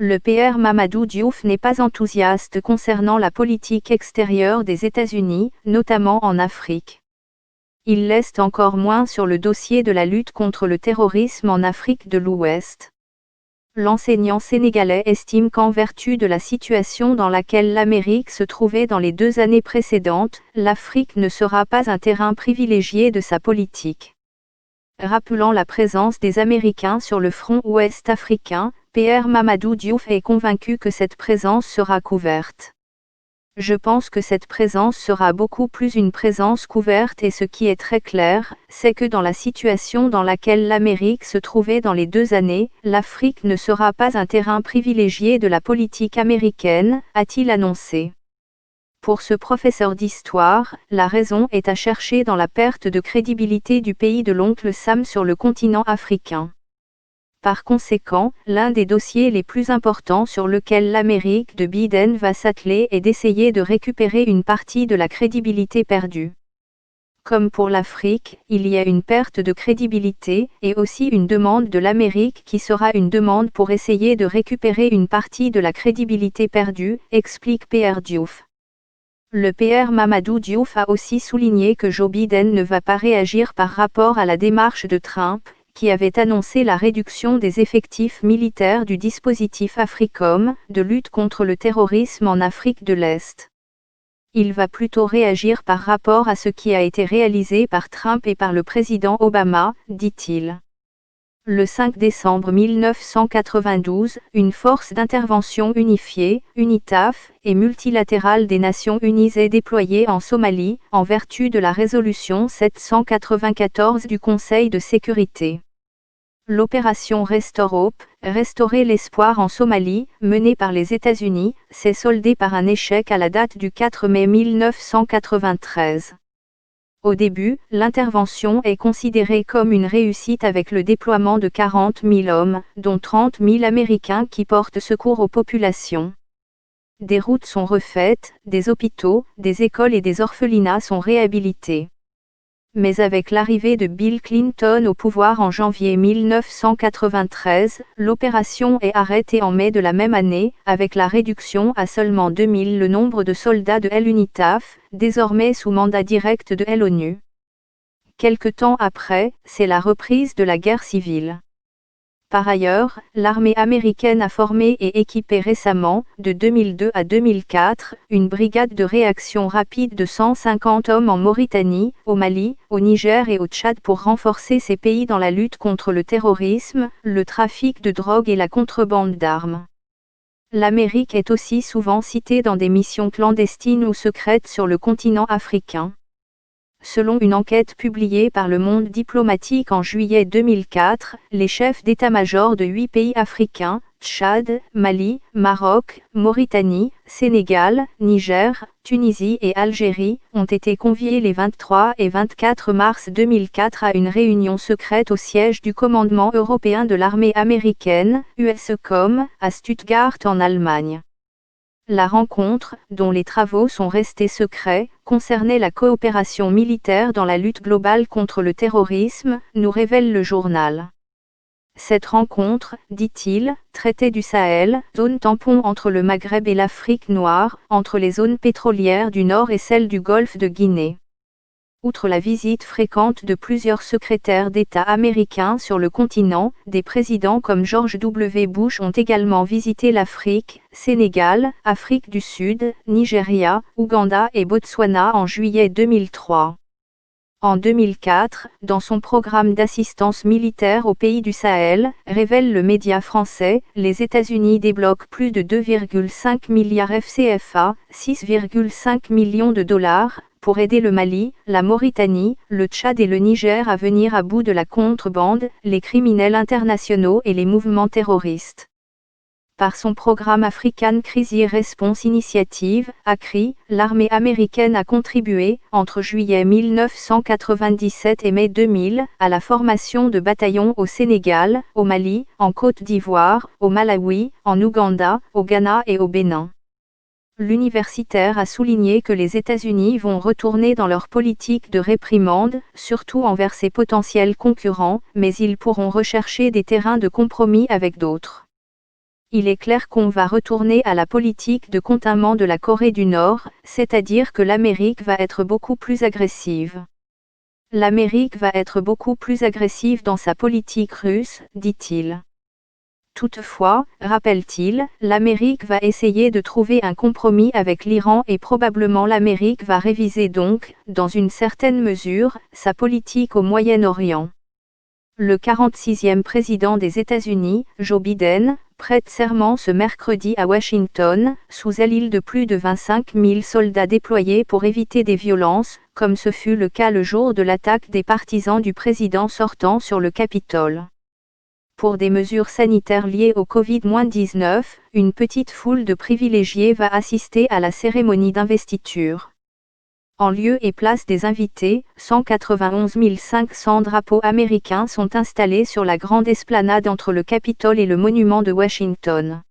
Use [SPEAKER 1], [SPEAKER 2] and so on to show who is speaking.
[SPEAKER 1] Le PR Mamadou Diouf n'est pas enthousiaste concernant la politique extérieure des États-Unis, notamment en Afrique. Il l'est encore moins sur le dossier de la lutte contre le terrorisme en Afrique de l'Ouest. L'enseignant sénégalais estime qu'en vertu de la situation dans laquelle l'Amérique se trouvait dans les 2 années précédentes, l'Afrique ne sera pas un terrain privilégié de sa politique. Rappelant la présence des Américains sur le front ouest africain, PR Mamadou Diouf est convaincu que cette présence sera couverte. Je pense que cette présence sera beaucoup plus une présence couverte et ce qui est très clair, c'est que dans la situation dans laquelle l'Amérique se trouvait dans les 2 années, l'Afrique ne sera pas un terrain privilégié de la politique américaine, a-t-il annoncé. Pour ce professeur d'histoire, la raison est à chercher dans la perte de crédibilité du pays de l'oncle Sam sur le continent africain. Par conséquent, l'un des dossiers les plus importants sur lequel l'Amérique de Biden va s'atteler est d'essayer de récupérer une partie de la crédibilité perdue. Comme pour l'Afrique, il y a une perte de crédibilité, et aussi une demande de l'Amérique qui sera une demande pour essayer de récupérer une partie de la crédibilité perdue, explique PR Diouf. Le PR Mamadou Diouf a aussi souligné que Joe Biden ne va pas réagir par rapport à la démarche de Trump, qui avait annoncé la réduction des effectifs militaires du dispositif AFRICOM, de lutte contre le terrorisme en Afrique de l'Est. Il va plutôt réagir par rapport à ce qui a été réalisé par Trump et par le président Obama, dit-il. Le 5 décembre 1992, une force d'intervention unifiée, UNITAF, et multilatérale des Nations Unies est déployée en Somalie, en vertu de la résolution 794 du Conseil de sécurité. L'opération Restore Hope, Restaurer l'espoir en Somalie, menée par les États-Unis, s'est soldée par un échec à la date du 4 mai 1993. Au début, l'intervention est considérée comme une réussite avec le déploiement de 40 000 hommes, dont 30 000 Américains qui portent secours aux populations. Des routes sont refaites, des hôpitaux, des écoles et des orphelinats sont réhabilités. Mais avec l'arrivée de Bill Clinton au pouvoir en janvier 1993, l'opération est arrêtée en mai de la même année, avec la réduction à seulement 2000 le nombre de soldats de l'UNITAF, désormais sous mandat direct de l'ONU. Quelque temps après, c'est la reprise de la guerre civile. Par ailleurs, l'armée américaine a formé et équipé récemment, de 2002 à 2004, une brigade de réaction rapide de 150 hommes en Mauritanie, au Mali, au Niger et au Tchad pour renforcer ces pays dans la lutte contre le terrorisme, le trafic de drogue et la contrebande d'armes. L'Amérique est aussi souvent citée dans des missions clandestines ou secrètes sur le continent africain. Selon une enquête publiée par Le Monde diplomatique en juillet 2004, les chefs d'état-major de 8 pays africains, Tchad, Mali, Maroc, Mauritanie, Sénégal, Niger, Tunisie et Algérie, ont été conviés les 23 et 24 mars 2004 à une réunion secrète au siège du commandement européen de l'armée américaine, USECOM, à Stuttgart en Allemagne. La rencontre, dont les travaux sont restés secrets, concernait la coopération militaire dans la lutte globale contre le terrorisme, nous révèle le journal. Cette rencontre, dit-il, traitait du Sahel, zone tampon entre le Maghreb et l'Afrique noire, entre les zones pétrolières du Nord et celles du Golfe de Guinée. Outre la visite fréquente de plusieurs secrétaires d'État américains sur le continent, des présidents comme George W. Bush ont également visité l'Afrique, Sénégal, Afrique du Sud, Nigeria, Ouganda et Botswana en juillet 2003. En 2004, dans son programme d'assistance militaire aux pays du Sahel, révèle le média français, les États-Unis débloquent plus de 2,5 milliards FCFA, 6,5 millions de dollars, pour aider le Mali, la Mauritanie, le Tchad et le Niger à venir à bout de la contrebande, les criminels internationaux et les mouvements terroristes. Par son programme African Crisis Response Initiative, ACRI, l'armée américaine a contribué, entre juillet 1997 et mai 2000, à la formation de bataillons au Sénégal, au Mali, en Côte d'Ivoire, au Malawi, en Ouganda, au Ghana et au Bénin. L'universitaire a souligné que les États-Unis vont retourner dans leur politique de réprimande, surtout envers ses potentiels concurrents, mais ils pourront rechercher des terrains de compromis avec d'autres. Il est clair qu'on va retourner à la politique de containment de la Corée du Nord, c'est-à-dire que l'Amérique va être beaucoup plus agressive. L'Amérique va être beaucoup plus agressive dans sa politique russe, dit-il. Toutefois, rappelle-t-il, l'Amérique va essayer de trouver un compromis avec l'Iran et probablement l'Amérique va réviser donc, dans une certaine mesure, sa politique au Moyen-Orient. Le 46e président des États-Unis, Joe Biden, prête serment ce mercredi à Washington, sous l'île de plus de 25 000 soldats déployés pour éviter des violences, comme ce fut le cas le jour de l'attaque des partisans du président sortant sur le Capitole. Pour des mesures sanitaires liées au Covid-19, une petite foule de privilégiés va assister à la cérémonie d'investiture. En lieu et place des invités, 191 500 drapeaux américains sont installés sur la grande esplanade entre le Capitole et le monument de Washington.